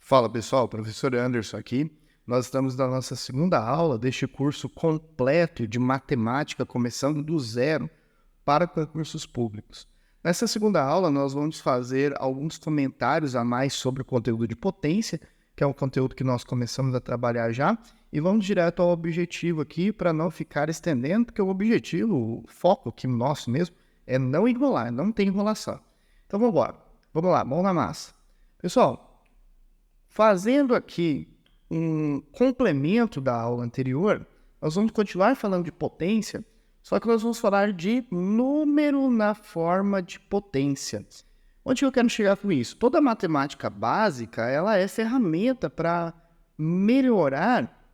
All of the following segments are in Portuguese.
Fala pessoal, professor Anderson aqui. Nós estamos na nossa segunda aula deste curso completo de matemática, começando do zero para concursos públicos. Nessa segunda aula, nós vamos fazer alguns comentários a mais sobre o conteúdo de potência, que é um conteúdo que nós começamos a trabalhar já, e vamos direto ao objetivo aqui para não ficar estendendo, porque o objetivo, o foco aqui nosso mesmo, é não enrolar, não tem enrolação. Então vamos embora. Vamos lá, mão na massa. Pessoal, fazendo aqui um complemento da aula anterior, nós vamos continuar falando de potência, só que nós vamos falar de número na forma de potência. Onde eu quero chegar com isso? Toda matemática básica, ela é ferramenta para melhorar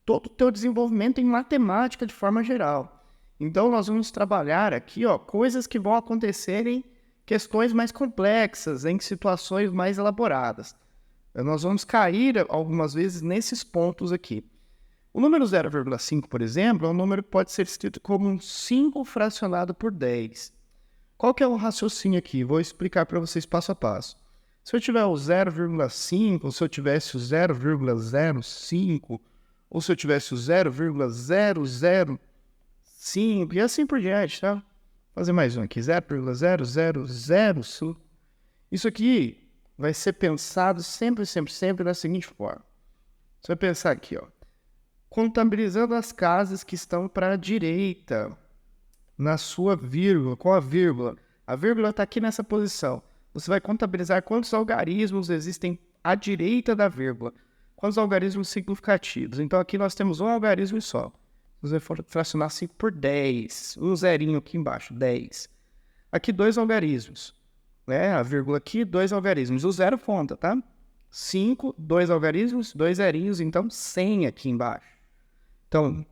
todo o teu desenvolvimento em matemática de forma geral. Então, nós vamos trabalhar aqui, coisas que vão acontecer em questões mais complexas, em situações mais elaboradas. Nós vamos cair algumas vezes nesses pontos aqui. O número 0,5, por exemplo, é um número que pode ser escrito como um 5 fracionado por 10. Qual que é o raciocínio aqui? Vou explicar para vocês passo a passo. Se eu tiver o 0,5, ou se eu tivesse o 0,05, ou se eu tivesse o 0,005, e assim por diante, tá? Vou fazer mais um aqui, 0,0005. Isso aqui vai ser pensado sempre da seguinte forma. Você vai pensar aqui, contabilizando as casas que estão para a direita, na sua vírgula, com a vírgula. A vírgula está aqui nessa posição. Você vai contabilizar quantos algarismos existem à direita da vírgula. Quantos algarismos significativos. Então aqui nós temos um algarismo só. Você vai fracionar 5 por 10. Um zerinho aqui embaixo, 10. Aqui 2 algarismos. A vírgula aqui, 2 algarismos. O zero conta, tá? 5, 2 algarismos, 2 zerinhos, então 100 aqui embaixo. Então,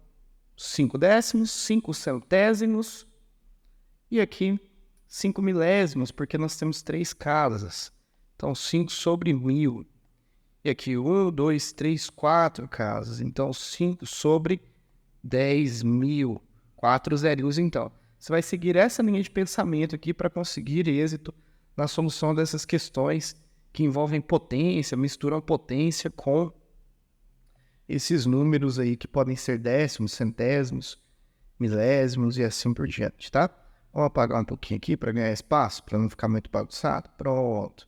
5 décimos, 5 centésimos e aqui 5 milésimos, porque nós temos 3 casas. Então, 5 sobre 1000. E aqui 1, 2, 3, 4 casas. Então, 5 sobre 10.000. 4 zerinhos, então. Você vai seguir essa linha de pensamento aqui para conseguir êxito na solução dessas questões que envolvem potência, misturam potência com esses números aí que podem ser décimos, centésimos, milésimos e assim por diante, tá? Vamos apagar um pouquinho aqui para ganhar espaço, para não ficar muito bagunçado. Pronto.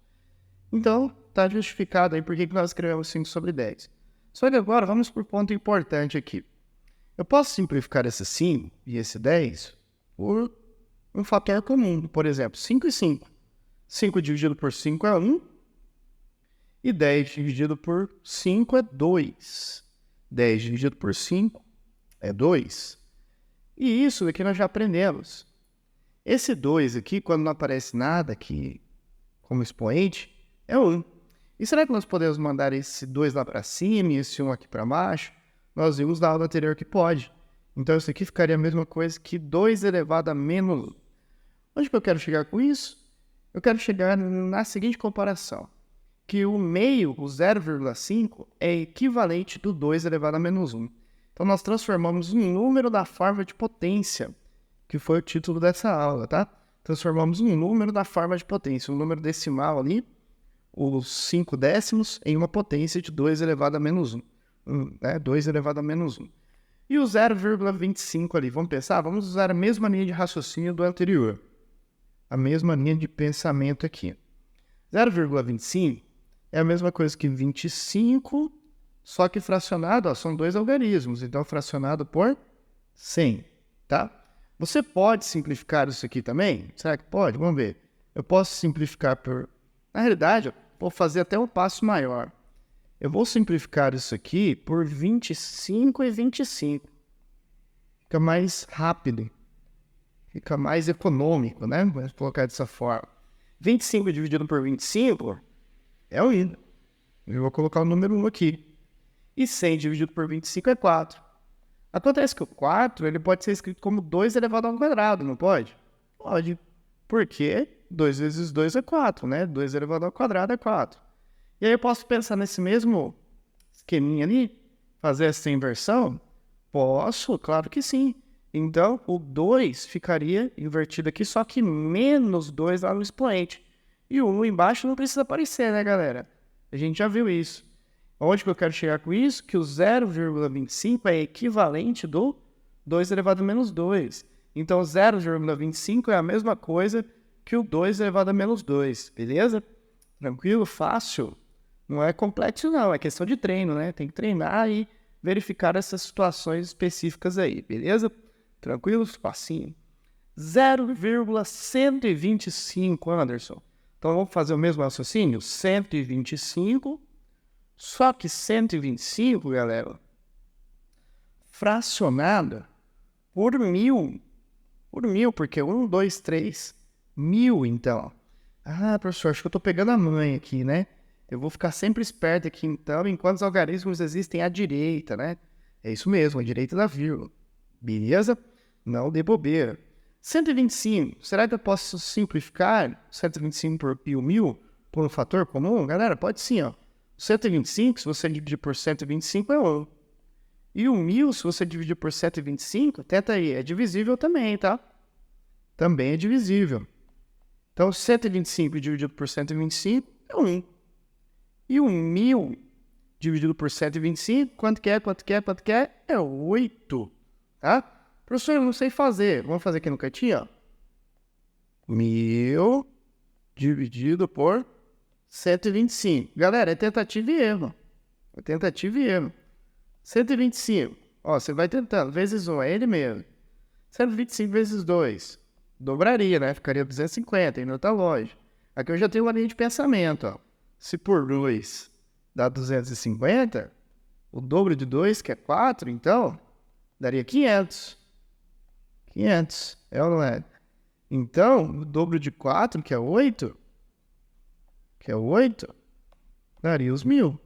Então, tá justificado aí por que nós escrevemos 5 sobre 10. Só que agora vamos por ponto importante aqui. Eu posso simplificar esse 5 e esse 10 por um fator comum. Por exemplo, 5 e 5. 5 dividido por 5 é 1. E 10 dividido por 5 é 2. 10 dividido por 5 é 2. E isso aqui nós já aprendemos. Esse 2 aqui, quando não aparece nada aqui como expoente, é 1. E será que nós podemos mandar esse 2 lá para cima e esse 1 aqui para baixo? Nós vimos na aula anterior que pode. Então isso aqui ficaria a mesma coisa que 2 elevado a menos 1. Onde que eu quero chegar com isso? Eu quero chegar na seguinte comparação. Que o meio, o 0,5, é equivalente do 2 elevado a menos 1. Então, nós transformamos um número da forma de potência, que foi o título dessa aula, tá? Transformamos um número da forma de potência, um número decimal ali, os 5 décimos, em uma potência de 2 elevado a menos 1. 2 elevado a menos 1. E o 0,25 ali, vamos pensar? Vamos usar a mesma linha de raciocínio do anterior. A mesma linha de pensamento aqui. 0,25 é a mesma coisa que 25, só que fracionado, são 2 algarismos, então fracionado por 100, tá? Você pode simplificar isso aqui também? Será que pode? Vamos ver. Eu posso simplificar por... Na realidade, eu vou fazer até um passo maior. Eu vou simplificar isso aqui por 25 e 25. Fica mais rápido. Fica mais econômico, né? Vamos colocar dessa forma. 25 dividido por 25 é o I. Eu vou colocar o número 1 aqui. E 100 dividido por 25 é 4. Acontece que o 4 ele pode ser escrito como 2 elevado ao quadrado, não pode? Pode. Porque 2 vezes 2 é 4, né? 2 elevado ao quadrado é 4. E aí eu posso pensar nesse mesmo esqueminha ali? Fazer essa inversão? Posso, claro que sim. Então, o 2 ficaria invertido aqui, só que menos 2 lá no expoente. E o 1 embaixo não precisa aparecer, né, galera? A gente já viu isso. Onde que eu quero chegar com isso? Que o 0,25 é equivalente do 2 elevado a menos 2. Então, 0,25 é a mesma coisa que o 2 elevado a menos 2, beleza? Tranquilo? Fácil? Não é complexo, não. É questão de treino, né? Tem que treinar e verificar essas situações específicas aí, beleza? Tranquilo? Facinho. 0,125, Anderson. Então, vamos fazer o mesmo raciocínio? 125, só que 125, galera, fracionado por 1.000. Por 1.000, porque 1, 2, 3, 1.000, então. Ah, professor, acho que eu estou pegando a mãe aqui, né? Eu vou ficar sempre esperto aqui, então, em quantos algarismos existem à direita, né? É isso mesmo, à direita da vírgula. Beleza? Não dê bobeira. 125, será que eu posso simplificar 125 por 1.000 por um fator comum? Galera, pode sim, ó. 125, se você dividir por 125, é 1. E o 1.000, se você dividir por 125, tenta aí, é divisível também, tá? Também é divisível. Então, 125 dividido por 125 é 1. E o 1.000 dividido por 125, quanto que é? Quanto que é? Quanto que é? É 8, tá? Professor, eu não sei fazer. Vamos fazer aqui no cantinho, ó. 1.000 dividido por 125. Galera, é tentativa e erro. É tentativa e erro. 125. Ó, você vai tentando. Vezes 1, é ele mesmo. 125 vezes 2. Dobraria, né? Ficaria 250, em outra loja. Aqui eu já tenho uma linha de pensamento, ó. Se por 2 dá 250, o dobro de 2, que é 4, então, daria 500. 500, é ou não é? Então, o dobro de 4, que é 8, daria os 1.000.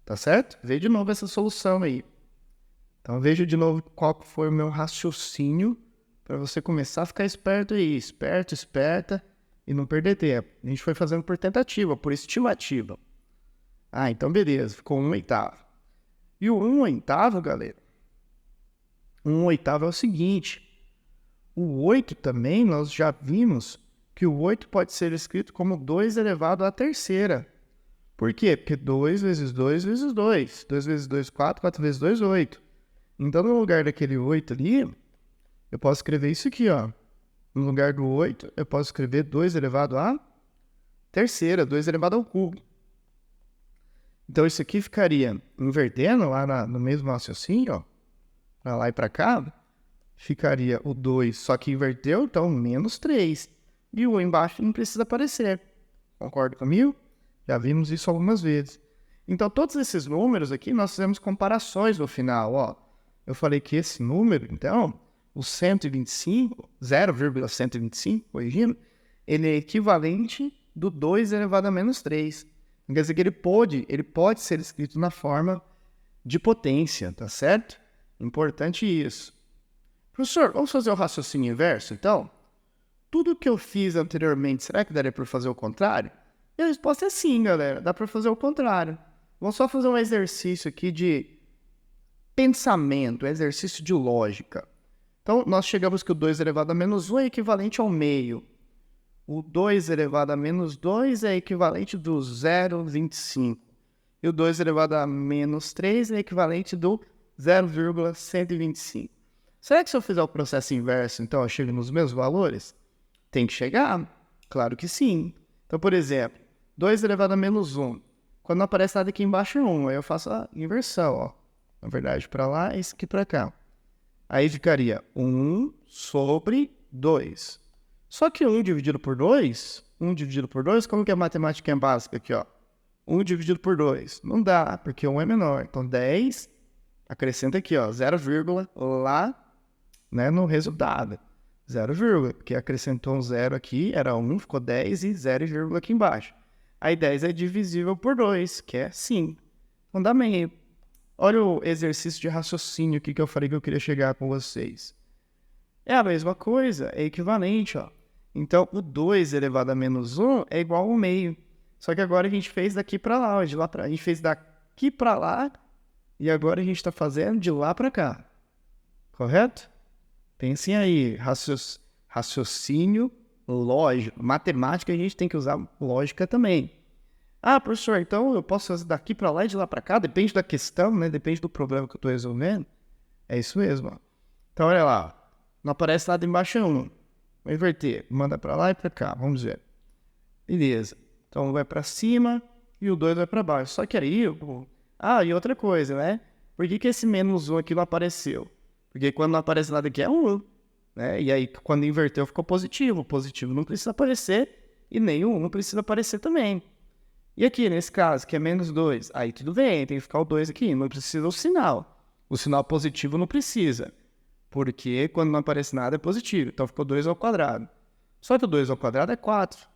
Tá certo? Veja de novo essa solução aí. Então, veja de novo qual foi o meu raciocínio para você começar a ficar esperto aí. Esperto, esperta e não perder tempo. A gente foi fazendo por tentativa, por estimativa. Ah, então beleza. Ficou 1/8. E o 1/8, galera, 1/8 é o seguinte. O 8 também, nós já vimos que o 8 pode ser escrito como 2 elevado à terceira. Por quê? Porque 2 vezes 2 vezes 2. 2 vezes 2, 4. 4 vezes 2, 8. Então, no lugar daquele 8 ali, eu posso escrever isso aqui, ó. No lugar do 8, eu posso escrever 2 elevado à terceira, 2 elevado ao cubo. Então, isso aqui ficaria invertendo lá no mesmo raciocínio, ó. Pra lá e pra cá, ficaria o 2, só que inverteu, então menos 3. E o embaixo não precisa aparecer. Concorda comigo? Já vimos isso algumas vezes. Então, todos esses números aqui, nós fizemos comparações no final, ó. Eu falei que esse número, então, o 125, 0,125, corrigindo, ele é equivalente do 2 elevado a menos 3. Quer dizer que ele pode ser escrito na forma de potência, tá certo? Importante isso. Professor, vamos fazer o raciocínio inverso, então? Tudo que eu fiz anteriormente, será que daria para fazer o contrário? E a resposta é sim, galera. Dá para fazer o contrário. Vamos só fazer um exercício aqui de pensamento, exercício de lógica. Então, nós chegamos que o 2 elevado a menos 1 é equivalente ao meio. O 2 elevado a menos 2 é equivalente do 0,25. E o 2 elevado a menos 3 é equivalente do 0,125. Será que se eu fizer o processo inverso, então, eu chego nos mesmos valores? Tem que chegar? Claro que sim. Então, por exemplo, 2 elevado a menos 1. Quando não aparece nada aqui embaixo é 1. Aí eu faço a inversão, ó. Na verdade, para lá e isso aqui para cá. Aí ficaria 1 sobre 2. Só que 1 dividido por 2, como que a matemática é básica aqui, ó? 1 dividido por 2. Não dá, porque 1 é menor. Então, 10, acrescenta aqui, ó, 0, lá, né, no resultado. 0, porque acrescentou um 0 aqui, era 1, ficou 10 e 0, aqui embaixo. Aí 10 é divisível por 2, que é 5. Então dá meio. Olha o exercício de raciocínio aqui que eu falei que eu queria chegar com vocês. É a mesma coisa, é equivalente, ó. Então, o 2 elevado a menos 1 é igual ao meio. Só que agora a gente fez daqui para lá, ó, de lá para a gente fez daqui para lá, e agora a gente está fazendo de lá para cá. Correto? Pensem aí, raciocínio lógico. Matemática a gente tem que usar lógica também. Ah, professor, então eu posso fazer daqui para lá e de lá para cá? Depende da questão, né? Depende do problema que eu estou resolvendo. É isso mesmo. Ó. Então, olha lá. Não aparece nada embaixo é 1. Vou inverter. Manda para lá e para cá. Vamos ver. Beleza. Então, um vai para cima e o 2 vai para baixo. Só que aí... e outra coisa, né? Por que esse menos 1 aqui não apareceu? Porque quando não aparece nada aqui é 1. Né? E aí, quando inverteu, ficou positivo. O positivo não precisa aparecer e nem o 1 não precisa aparecer também. E aqui, nesse caso, que é menos 2, aí tudo bem, tem que ficar o 2 aqui, não precisa o sinal. O sinal positivo não precisa, porque quando não aparece nada é positivo, então ficou 2 ao quadrado. Só que o 2 ao quadrado é 4.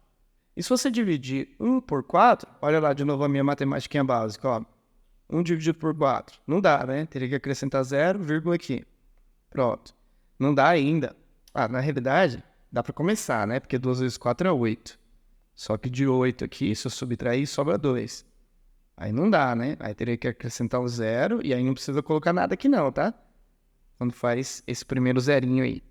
E se você dividir 1 por 4, olha lá de novo a minha matemática básica, ó. 1 dividido por 4, não dá, né? Teria que acrescentar 0, vírgula aqui. Pronto. Não dá ainda. Na realidade, dá para começar, né? Porque 2 vezes 4 é 8. Só que de 8 aqui, se eu subtrair, sobra 2. Aí não dá, né? Aí teria que acrescentar o 0 e aí não precisa colocar nada aqui não, tá? Quando faz esse primeiro zerinho aí.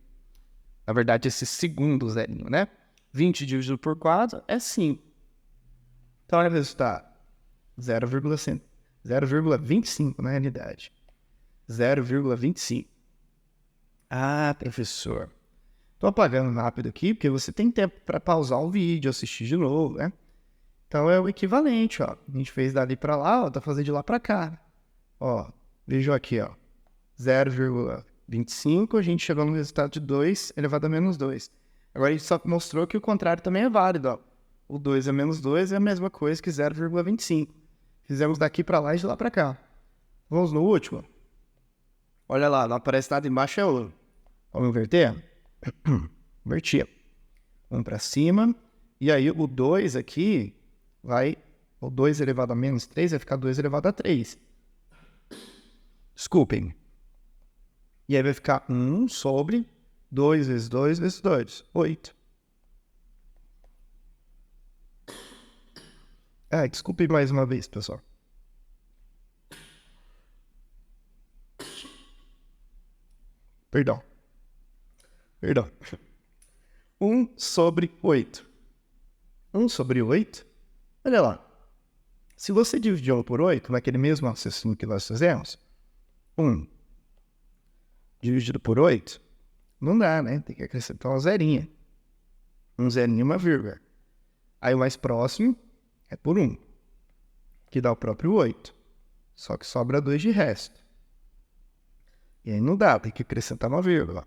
Na verdade, esse segundo zerinho, né? 20 dividido por 4 é 5. Então, olha o resultado. 0,25 na realidade. 0,25. Ah, professor. Estou apagando rápido aqui, porque você tem tempo para pausar o vídeo, assistir de novo, né? Então é o equivalente, ó. A gente fez dali para lá, ó, tá fazendo de lá para cá. Ó, vejam aqui, ó. 0,25, a gente chegou no resultado de 2 elevado a menos 2. Agora a gente só mostrou que o contrário também é válido, ó. O 2 é menos 2 é a mesma coisa que 0,25. Fizemos daqui para lá e de lá para cá. Vamos no último? Olha lá, não aparece nada embaixo, é 1. Vamos inverter? Invertir. 1 para cima. E aí o 2 aqui vai... O 2 elevado a menos 3 vai ficar 2 elevado a 3. Desculpem. E aí vai ficar 1 sobre 2 vezes 2 vezes 2. 8. Desculpem mais uma vez, pessoal. Perdão. 1 sobre 8. 1 sobre 8. Olha lá. Se você dividir 1 por 8, naquele mesmo raciocínio que nós fizemos, 1 dividido por 8, não dá, né? Tem que acrescentar uma zerinha. Um zerinho e uma vírgula. Aí o mais próximo é por 1, que dá o próprio 8. Só que sobra 2 de resto. E aí não dá, tem que acrescentar uma vírgula.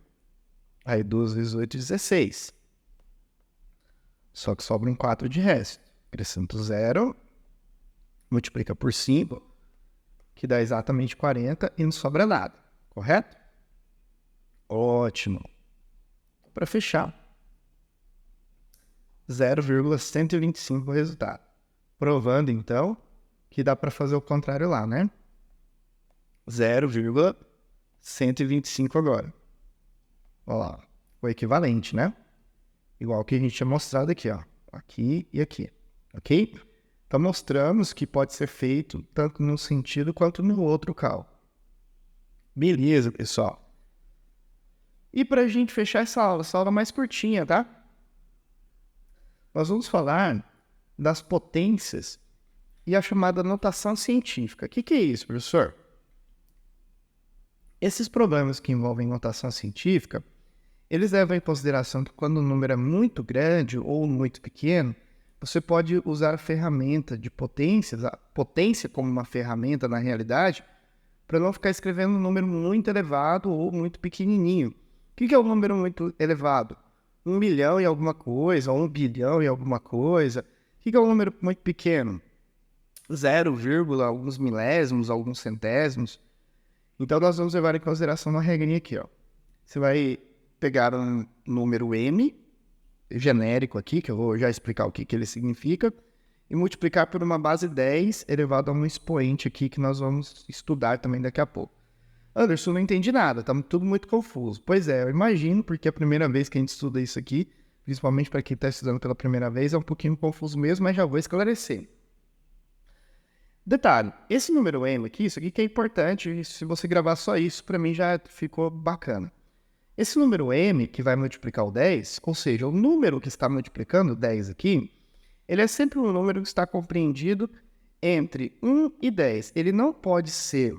Aí 2 vezes 8 é 16. Só que sobra um 4 de resto. Acrescento 0, multiplica por 5, que dá exatamente 40 e não sobra nada. Correto? Ótimo. Para fechar, 0,125 o resultado. Provando, então, que dá para fazer o contrário lá, né? 0,125 agora. Olha lá, o equivalente, né? Igual que a gente tinha mostrado aqui, ó. Aqui e aqui, ok? Então, mostramos que pode ser feito tanto num sentido quanto no outro cálculo. Beleza, pessoal. E para a gente fechar essa aula mais curtinha, tá? Nós vamos falar das potências e a chamada notação científica. O que é isso, professor? Esses problemas que envolvem notação científica, eles levam em consideração que quando o número é muito grande ou muito pequeno, você pode usar a ferramenta de potências, a potência como uma ferramenta na realidade, para não ficar escrevendo um número muito elevado ou muito pequenininho. O que é um número muito elevado? 1 milhão e alguma coisa, ou 1 bilhão e alguma coisa. O que é um número muito pequeno? 0, alguns milésimos, alguns centésimos. Então, nós vamos levar em consideração uma regrinha aqui, ó. Você vai pegar um número m, genérico aqui, que eu vou já explicar o que ele significa, e multiplicar por uma base 10 elevado a um expoente aqui, que nós vamos estudar também daqui a pouco. Anderson, não entendi nada, tá tudo muito confuso. Pois é, eu imagino, porque é a primeira vez que a gente estuda isso aqui, principalmente para quem está estudando pela primeira vez, é um pouquinho confuso mesmo, mas já vou esclarecer. Detalhe, esse número m aqui, isso aqui que é importante, se você gravar só isso, para mim já ficou bacana. Esse número m, que vai multiplicar o 10, ou seja, o número que está multiplicando o 10 aqui, Ele é sempre um número que está compreendido entre 1 e 10. Ele não pode ser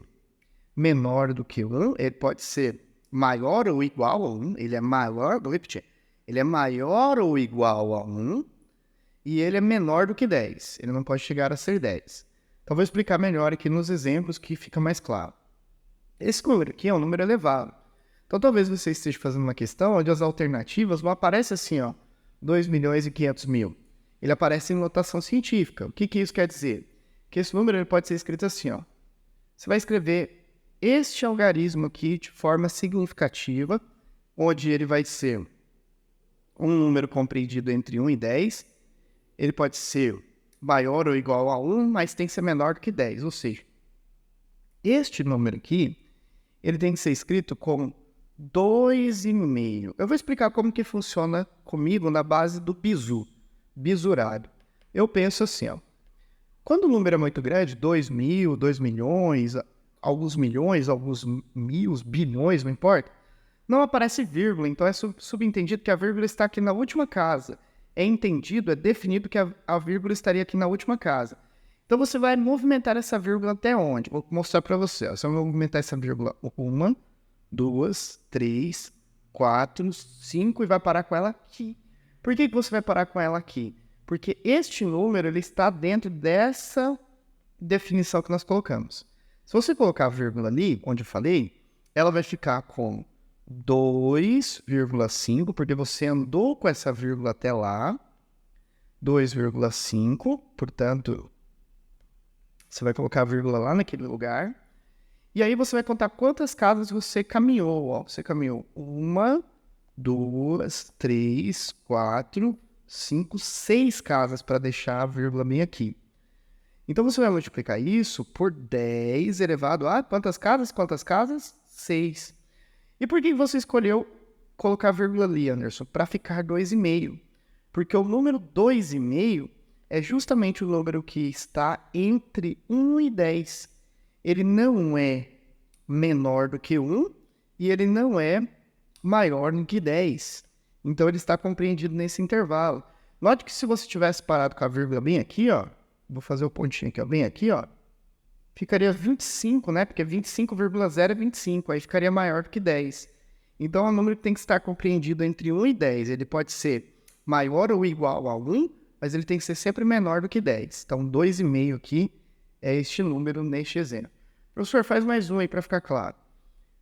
menor do que 1, ele pode ser maior ou igual a 1, ele é maior, vou repetir, ele é maior ou igual a 1 e ele é menor do que 10, ele não pode chegar a ser 10. Então, vou explicar melhor aqui nos exemplos que fica mais claro. Esse número aqui é um número elevado. Então, talvez você esteja fazendo uma questão onde as alternativas não aparecem assim, ó, 2.500.000. Ele aparece em notação científica. O que isso quer dizer? Que esse número ele pode ser escrito assim, ó. Você vai escrever este algarismo aqui de forma significativa, onde ele vai ser um número compreendido entre 1 e 10. Ele pode ser maior ou igual a 1, mas tem que ser menor do que 10. Ou seja, este número aqui, ele tem que ser escrito com 2,5. Eu vou explicar como que funciona comigo na base do bizu, bisurário. Eu penso assim, ó. Quando o número é muito grande, 2.000, 2 milhões, alguns mil, bilhões, não importa, não aparece vírgula, então é subentendido que a vírgula está aqui na última casa. É entendido, é definido que a vírgula estaria aqui na última casa. Então você vai movimentar essa vírgula até onde? Vou mostrar para você. Você vai movimentar essa vírgula 1, 2, 3, 4, 5 e vai parar com ela aqui. Por que você vai parar com ela aqui? Porque este número ele está dentro dessa definição que nós colocamos. Se você colocar a vírgula ali, onde eu falei, ela vai ficar com 2,5, porque você andou com essa vírgula até lá, 2,5, portanto, você vai colocar a vírgula lá naquele lugar, e aí você vai contar quantas casas você caminhou, ó. Você caminhou 1, 2, 3, 4, 5, 6 casas para deixar a vírgula bem aqui. Então, você vai multiplicar isso por 10 elevado a quantas casas? Quantas casas? 6. E por que você escolheu colocar a vírgula ali, Anderson? Para ficar 2,5. Porque o número 2,5 é justamente o número que está entre 1 e 10. Ele não é menor do que 1 e ele não é maior do que 10. Então, ele está compreendido nesse intervalo. Note que se você tivesse parado com a vírgula bem aqui, ó, vou fazer o pontinho aqui, ó, bem aqui, ó, ficaria 25, né? Porque 25,0 é 25, aí ficaria maior do que 10. Então, é um número que tem que estar compreendido entre 1 e 10. Ele pode ser maior ou igual a 1, mas ele tem que ser sempre menor do que 10. Então, 2,5 aqui é este número neste exemplo. Professor, faz mais um aí para ficar claro.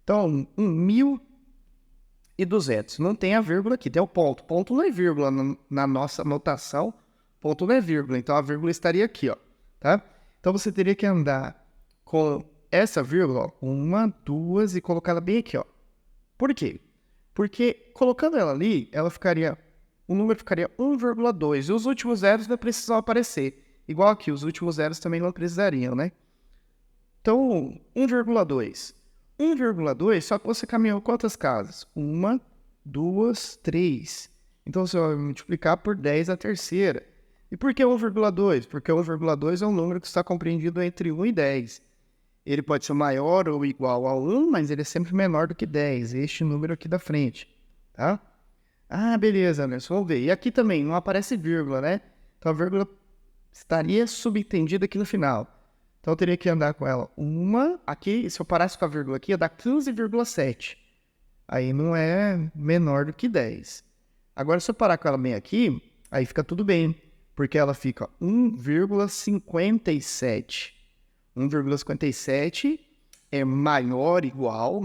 Então, 1.200. Não tem a vírgula aqui, tem o ponto. Ponto não é vírgula na nossa notação. Ponto não é vírgula, então a vírgula estaria aqui, ó, tá? Então, você teria que andar com essa vírgula, ó, 1, 2 e colocá-la bem aqui, ó. Por quê? Porque colocando ela ali, o número ficaria 1,2 e os últimos zeros não precisam aparecer. Igual aqui, os últimos zeros também não precisariam, né? Então, 1,2. 1,2, só que você caminhou quantas casas? 1, 2, 3. Então, você vai multiplicar por 10 a terceira. E por que 1,2? Porque 1,2 é um número que está compreendido entre 1 e 10. Ele pode ser maior ou igual a 1, mas ele é sempre menor do que 10. Este número aqui da frente, tá? Ah, beleza, Anderson, vamos ver. E aqui também não aparece vírgula, né? Então, a vírgula estaria subentendida aqui no final. Então, eu teria que andar com ela 1. Aqui, se eu parasse com a vírgula aqui, ia dar 15,7. Aí não é menor do que 10. Agora, se eu parar com ela bem aqui, aí fica tudo bem. Porque ela fica 1,57. 1,57 é maior ou igual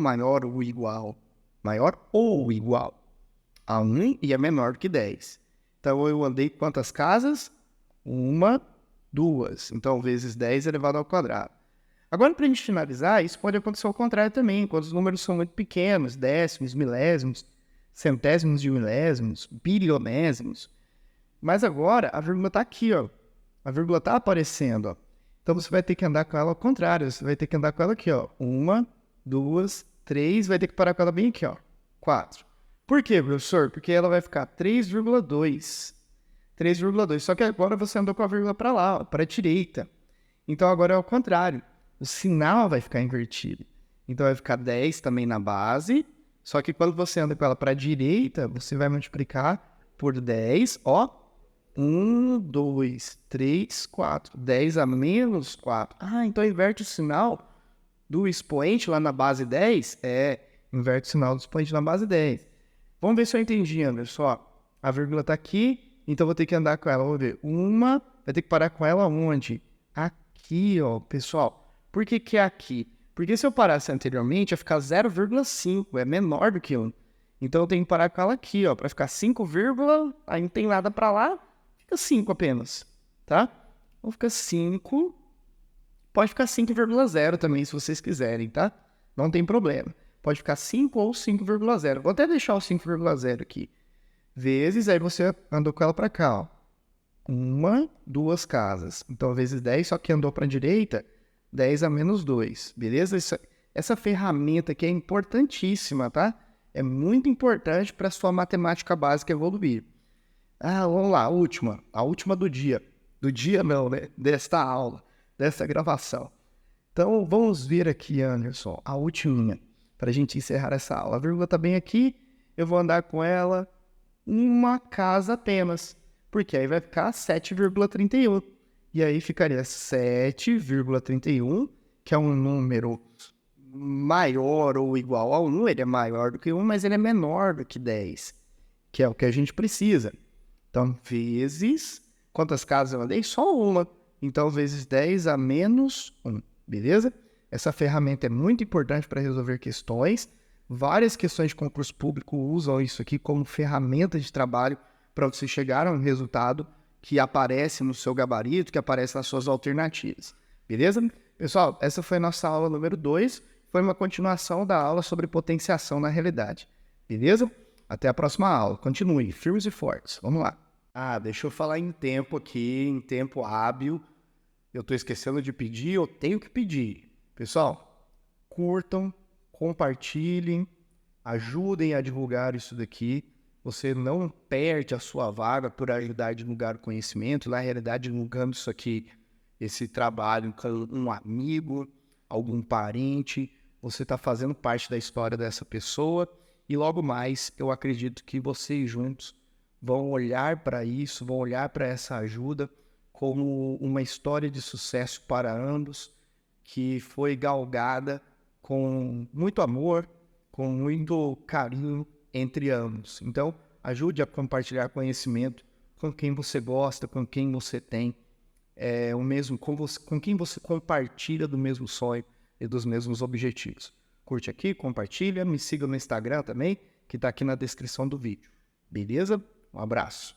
a 1 e é menor do que 10. Então, eu andei quantas casas? 1, 2. Então, vezes 10 elevado ao quadrado. Agora, para a gente finalizar, isso pode acontecer ao contrário também, quando os números são muito pequenos, décimos, milésimos, centésimos de milésimos, bilionésimos. Mas agora, a vírgula está aqui, ó. A vírgula está aparecendo, ó. Então, você vai ter que andar com ela ao contrário. Você vai ter que andar com ela aqui, ó. 1, 2, 3. Vai ter que parar com ela bem aqui, ó. 4. Por quê, professor? Porque ela vai ficar 3,2. 3,2. Só que agora você andou com a vírgula para lá, para a direita. Então, agora é ao contrário. O sinal vai ficar invertido. Então, vai ficar 10 também na base. Só que quando você anda com ela para a direita, você vai multiplicar por 10, ó. 2, 3, 4. 10 a menos 4. Ah, então inverte o sinal do expoente lá na base 10. Inverte o sinal do expoente na base 10. Vamos ver se eu entendi, Anderson. Ó, a vírgula está aqui, então vou ter que andar com ela. Vamos ver. Vai ter que parar com ela onde? Aqui, ó, pessoal. Por que que é aqui? Porque se eu parasse anteriormente, ia ficar 0,5. É menor do que 1. Então eu tenho que parar com ela aqui, ó, para ficar 5, aí não tem nada para lá, fica 5 apenas, tá? Então fica 5, pode ficar 5,0 também, se vocês quiserem, tá? Não tem problema. Pode ficar 5 ou 5,0. Vou até deixar o 5,0 aqui. Vezes, aí você andou com ela para cá, ó. 1, 2 casas. Então, vezes 10, só que andou para a direita, 10 a menos 2, beleza? Essa ferramenta aqui é importantíssima, tá? É muito importante para a sua matemática básica evoluir. Vamos lá, a última do dia. Do dia não, né? Desta aula, dessa gravação. Então, vamos ver aqui, Anderson, a última, para a gente encerrar essa aula. A vírgula está bem aqui, eu vou andar com ela uma casa apenas, porque aí vai ficar 7,31. E aí ficaria 7,31, que é um número maior ou igual ao 1, ele é maior do que 1, mas ele é menor do que 10, que é o que a gente precisa. Então, vezes... Quantas casas eu andei? Só uma. Então, vezes 10 a menos 1, beleza? Essa ferramenta é muito importante para resolver questões. Várias questões de concurso público usam isso aqui como ferramenta de trabalho para você chegar a um resultado que aparece no seu gabarito, que aparece nas suas alternativas, beleza? Pessoal, essa foi a nossa aula número 2. Foi uma continuação da aula sobre potenciação na realidade. Beleza? Até a próxima aula. Continue, firmes e fortes. Vamos lá. Deixa eu falar em tempo aqui, em tempo hábil. Eu estou esquecendo de pedir, eu tenho que pedir. Pessoal, curtam, compartilhem, ajudem a divulgar isso daqui. Você não perde a sua vaga por ajudar a divulgar o conhecimento. Na realidade, divulgando isso aqui, esse trabalho com um amigo, algum parente, você está fazendo parte da história dessa pessoa e logo mais eu acredito que vocês juntos vão olhar para isso, vão olhar para essa ajuda como uma história de sucesso para ambos, que foi galgada com muito amor, com muito carinho entre ambos. Então, ajude a compartilhar conhecimento com quem você gosta, com quem você tem o mesmo, com quem você compartilha do mesmo sonho e dos mesmos objetivos. Curte aqui, compartilha, me siga no Instagram também, que está aqui na descrição do vídeo. Beleza? Um abraço.